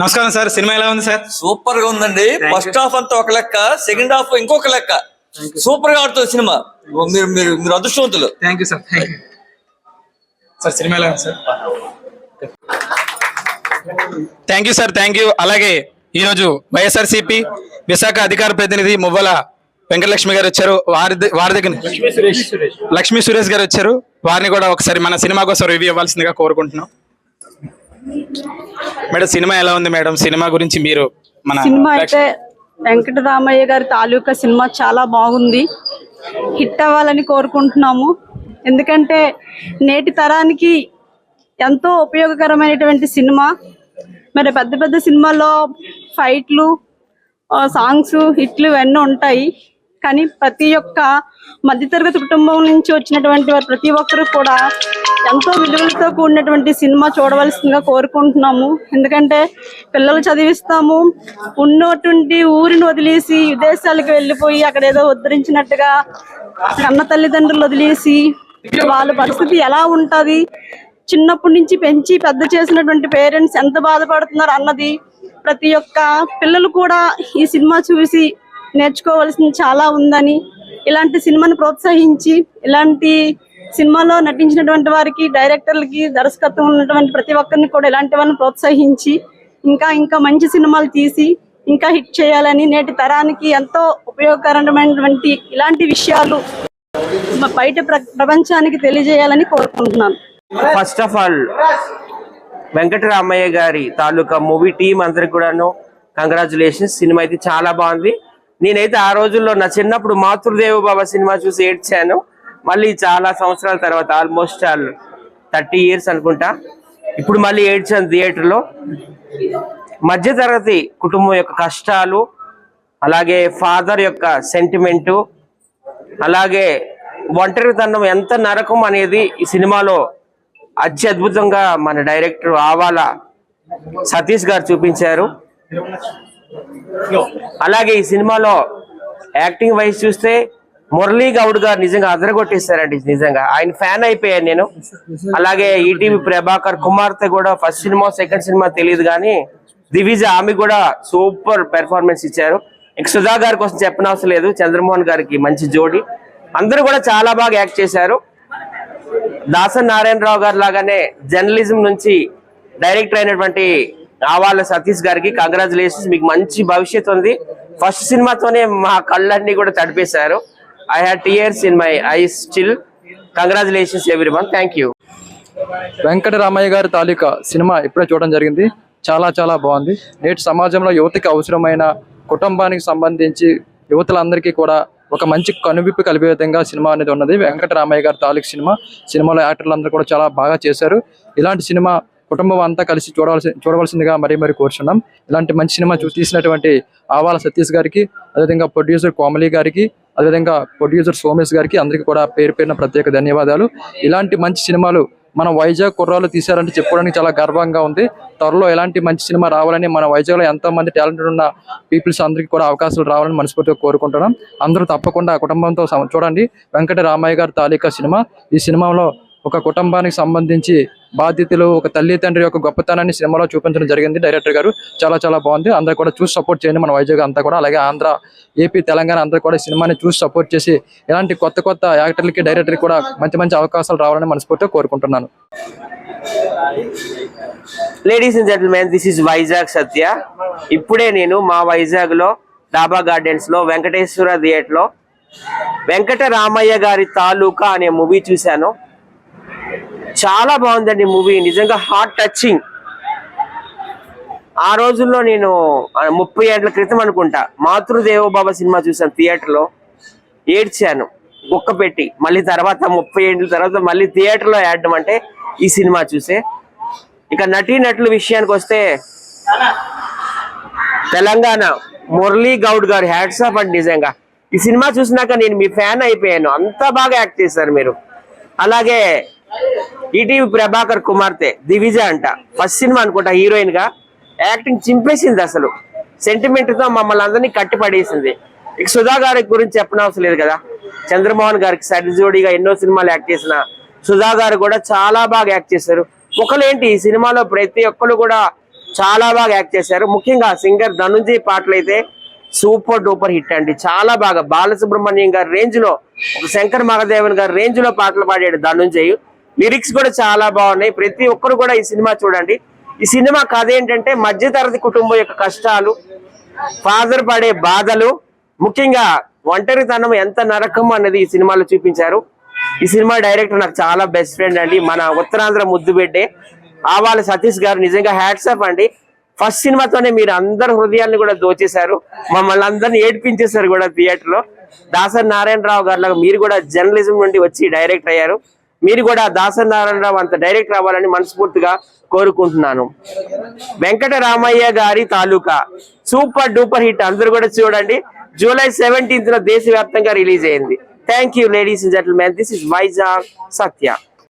నమస్కారం sir. Cinema ఎలా ఉంది సార్? సూపర్ గా ఉందండి. ఫస్ట్ హాఫ్ అంతా ఒక లెక్క, సెకండ్ హాఫ్ ఇంకొక లెక్క. సూపర్ గా ఆడుతుంది సినిమా. మీరు మీరు మీరు అదృష్టవంతులు. Thank you sir. Sir cinema ఎలా ఉంది sir? Thank you sir, thank you. అలాగే ఈరోజు వైఎస్ఆర్సీపీ విశాఖ అధికార ప్రతినిధి మువ్వల వెంకటలక్ష్మి గారు వచ్చారు. వారి దగ్గర లక్ష్మీ సురేష్ గారు వచ్చారు. వారిని కూడా ఒకసారి మన సినిమా కోసం రివ్యూ ఇవ్వాల్సిందిగా కోరుకుంటున్నాం. మేడం సినిమా ఎలా ఉంది మేడం? సినిమా గురించి మీరు మన సినిమా అయితే వెంకటరామయ్య గారి తాలూకా సినిమా చాలా బాగుంది. హిట్ అవ్వాలని కోరుకుంటున్నాము. ఎందుకంటే నేటి తరానికి ఎంతో ఉపయోగకరమైనటువంటి సినిమా. మరి పెద్ద పెద్ద సినిమాల్లో ఫైట్లు, సాంగ్స్, హిట్లు ఇవన్నీ ఉంటాయి. కానీ ప్రతి ఒక్క మధ్యతరగతి కుటుంబం నుంచి వచ్చినటువంటి వారు ప్రతి ఒక్కరు కూడా ఎంతో విలువలతో కూడినటువంటి సినిమా చూడవలసిందిగా కోరుకుంటున్నాము. ఎందుకంటే పిల్లలు చదివిస్తాము, ఉన్నటువంటి ఊరిని వదిలేసి విదేశాలకు వెళ్ళిపోయి అక్కడ ఏదో ఉద్ధరించినట్టుగా కన్న తల్లిదండ్రులు వదిలేసి వాళ్ళ పరిస్థితి ఎలా ఉంటుంది, చిన్నప్పటి నుంచి పెంచి పెద్ద చేసినటువంటి పేరెంట్స్ ఎంత బాధపడుతున్నారు అన్నది ప్రతి ఒక్క పిల్లలు కూడా ఈ సినిమా చూసి నేర్చుకోవాల్సింది చాలా ఉందని, ఇలాంటి సినిమాని ప్రోత్సహించి ఇలాంటి సినిమాలో నటించినటువంటి వారికి, డైరెక్టర్లకి, దర్శకత్వం ఉన్నటువంటి ప్రతి ఒక్కరిని కూడా ఇలాంటి వాళ్ళని ప్రోత్సహించి ఇంకా ఇంకా మంచి సినిమాలు తీసి ఇంకా హిట్ చేయాలని, నేటి తరానికి ఎంతో ఉపయోగకరమైనటువంటి ఇలాంటి విషయాలు బయట ప్రపంచానికి తెలియజేయాలని కోరుకుంటున్నాను. ఫస్ట్ ఆఫ్ ఆల్ వెంకటరామయ్య గారి తాలూకా మూవీ టీం అందరికి కూడాను కంగ్రాచులేషన్స్. సినిమా అయితే చాలా బాగుంది. నేనైతే ఆ రోజుల్లో నా చిన్నప్పుడు మాతృదేవ బాబా సినిమా చూసి ఏడ్చాను. మళ్ళీ చాలా సంవత్సరాల తర్వాత ఆల్మోస్ట్ 30 years అనుకుంటా ఇప్పుడు మళ్ళీ ఏడ్చాను థియేటర్లో. మధ్యతరగతి కుటుంబం యొక్క కష్టాలు, అలాగే ఫాదర్ యొక్క సెంటిమెంటు, అలాగే ఒంటరితనం ఎంత నరకం అనేది ఈ సినిమాలో అత్యద్భుతంగా మన డైరెక్టర్ ఆవాల సతీష్ గారు చూపించారు. అలాగే ఈ సినిమాలో యాక్టింగ్ వైజ్ చూస్తే మురళీ గౌడ్ గారు నిజంగా అదరగొట్టేశారండి. నిజంగా ఆయన ఫ్యాన్ అయిపోయాను నేను. అలాగే ఈటీవీ ప్రభాకర్ కుమార్తె కూడా ఫస్ట్ సినిమా సెకండ్ సినిమా తెలియదు కానీ దివిజ, ఆమె కూడా సూపర్ పెర్ఫార్మెన్స్ ఇచ్చారు. ఇంక సుధా గారి కోసం చెప్పనవసరం లేదు, చంద్రమోహన్ గారికి మంచి జోడి. అందరూ కూడా చాలా బాగా యాక్ట్ చేశారు. దాసన్ నారాయణరావు గారు లాగానే జర్నలిజం నుంచి డైరెక్టర్ అయినటువంటి ఆవాల సతీష్ గారికి కంగ్రాచులేషన్స్. మీకు మంచి భవిష్యత్తు ఉంది. ఫస్ట్ సినిమాతోనే మా కళ్ళన్నీ కూడా తడిపేశారు. I had tears in my eyes still. Congratulations everyone. Thank you. Venkataramayya గారి తాలూకా సినిమా ఇప్పుడే చూడడం జరిగింది. చాలా చాలా బాగుంది. నేటి సమాజంలో యువతకి అవసరమైన కుటుంబానికి సంబంధించి యువతలందరికీ కూడా ఒక మంచి కనువిప్పు కలిపే విధంగా సినిమా అనేది ఉన్నది. వెంకటరామయ్య గారి తాలూకు సినిమాలో యాక్టర్లు అందరూ కూడా చాలా బాగా చేశారు. ఇలాంటి సినిమా కుటుంబం అంతా కలిసి చూడవలసిందిగా మరీ కోరుచున్నాం. ఇలాంటి మంచి సినిమా తీసినటువంటి ఆవాల సతీష్ గారికి, అదేవిధంగా ప్రొడ్యూసర్ కోమలి గారికి, అదేవిధంగా ప్రొడ్యూసర్ సోమేష్ గారికి అందరికీ కూడా పేరున ప్రత్యేక ధన్యవాదాలు. ఇలాంటి మంచి సినిమాలు మన వైజాగ్ కుర్రాళ్ళు తీశారంటే చెప్పుకోవడానికి చాలా గర్వంగా ఉంది. త్వరలో ఎలాంటి మంచి సినిమా రావాలని, మన వైజాగ్లో ఎంతో మంది టాలెంటెడ్ ఉన్న పీపుల్స్ అందరికీ కూడా అవకాశాలు రావాలని మనస్ఫూర్తిగా కోరుకుంటున్నాం. అందరూ తప్పకుండా కుటుంబంతో చూడండి వెంకటరామయ్య గారి తాలూకా సినిమా. ఈ సినిమాలో ఒక కుటుంబానికి సంబంధించి బాధ్యతలు, ఒక తల్లి తండ్రి యొక్క గొప్పతనాన్ని సినిమాలో చూపించడం జరిగింది డైరెక్టర్ గారు. చాలా చాలా బాగుంది. అందరూ కూడా చూసి సపోర్ట్ చేయండి. మన వైజాగ్ అంతా కూడా, అలాగే ఆంధ్ర, ఏపీ, తెలంగాణ అందరూ కూడా సినిమాని చూసి సపోర్ట్ చేసి ఇలాంటి కొత్త యాక్టర్లకి, డైరెక్టర్కి కూడా మంచి అవకాశాలు రావాలని మనస్ఫూర్తిగా కోరుకుంటున్నాను. Ladies and gentlemen, this is Vizag Satya. ఇప్పుడే నేను మా వైజాగ్ లో డాబా గార్డెన్స్ లో వెంకటేశ్వర థియేటర్ లో వెంకటరామయ్య గారి తాలూకా అనే మూవీ చూశాను. చాలా బాగుందండి మూవీ. నిజంగా హార్ట్ టచింగ్. ఆ రోజుల్లో నేను 30 ఏళ్ల క్రితం అనుకుంటా మాతృదేవోభవ సినిమా చూసాను థియేటర్లో. ఏడ్చాను బుక్క పెట్టి. మళ్ళీ తర్వాత 30 ఏళ్ళ తర్వాత మళ్ళీ థియేటర్లో ఏడడం అంటే ఈ సినిమా చూసే. ఇక నటీనటుల విషయానికి వస్తే తెలంగాణ మురళీ గౌడ్ గారు హ్యాట్స్ ఆఫ్ అండి. నిజంగా ఈ సినిమా చూసినాక నేను మీ ఫ్యాన్ అయిపోయాను. అంత బాగా యాక్ట్ చేశారు మీరు. అలాగే ఈటీవీ ప్రభాకర్ కుమార్తె దివిజ అంట, ఫస్ట్ సినిమా అనుకుంటా హీరోయిన్ గా యాక్టింగ్ చింపేసింది. అసలు సెంటిమెంట్ తో మమ్మల్ని అందరినీ కట్టిపడేసింది. ఇక సుధా గారి గురించి చెప్పనవసరం లేదు కదా. చంద్రమోహన్ గారికి సరి జోడీగా ఎన్నో సినిమాలు యాక్ట్ చేసిన సుధా గారు కూడా చాలా బాగా యాక్ట్ చేశారు. ఒకలేంటి ఈ సినిమాలో ప్రతి ఒక్కరు కూడా చాలా బాగా యాక్ట్ చేశారు. ముఖ్యంగా సింగర్ ధనుంజయ్ పాటలు అయితే సూపర్ డూపర్ హిట్ అండి. చాలా బాగా బాలసుబ్రహ్మణ్యం గారి రేంజ్ లో, ఒక శంకర్ మహాదేవన్ గారి రేంజ్ లో పాటలు పాడాడు ధనుంజయ్. లిరిక్స్ కూడా చాలా బాగున్నాయి. ప్రతి ఒక్కరు కూడా ఈ సినిమా చూడండి. ఈ సినిమా కథ ఏంటంటే మధ్యతరగతి కుటుంబం యొక్క కష్టాలు, ఫాదర్ పడే బాధలు, ముఖ్యంగా ఒంటరితనం ఎంత నరకం అన్నది ఈ సినిమాలో చూపించారు. ఈ సినిమా డైరెక్టర్ నాకు చాలా బెస్ట్ ఫ్రెండ్ అండి, మన ఉత్తరాంధ్ర ముద్దుబిడ్డే ఆవాల సతీష్ గారు. నిజంగా హ్యాట్స్ ఆఫ్ అండి. ఫస్ట్ సినిమాతోనే మీరు అందరి హృదయాన్ని కూడా దోచేశారు, మమ్మల్ని అందరిని ఏడ్పించేశారు కూడా థియేటర్ లో. దాసరి నారాయణరావు గారు లాగా మీరు కూడా జర్నలిజం నుండి వచ్చి డైరెక్టర్ అయ్యారు. మీరు కూడా దాసరి నారాయణరావు అంత డైరెక్టర్ అవ్వాలని మనస్ఫూర్తిగా కోరుకుంటున్నాను. వెంకటరామయ్య గారి తాలూకా సూపర్ డూపర్ హిట్, అందరూ కూడా చూడండి. జూలై 17th దేశవ్యాప్తంగా రిలీజ్ అయింది. Thank you ladies and gentlemen, this is Vizag Satya.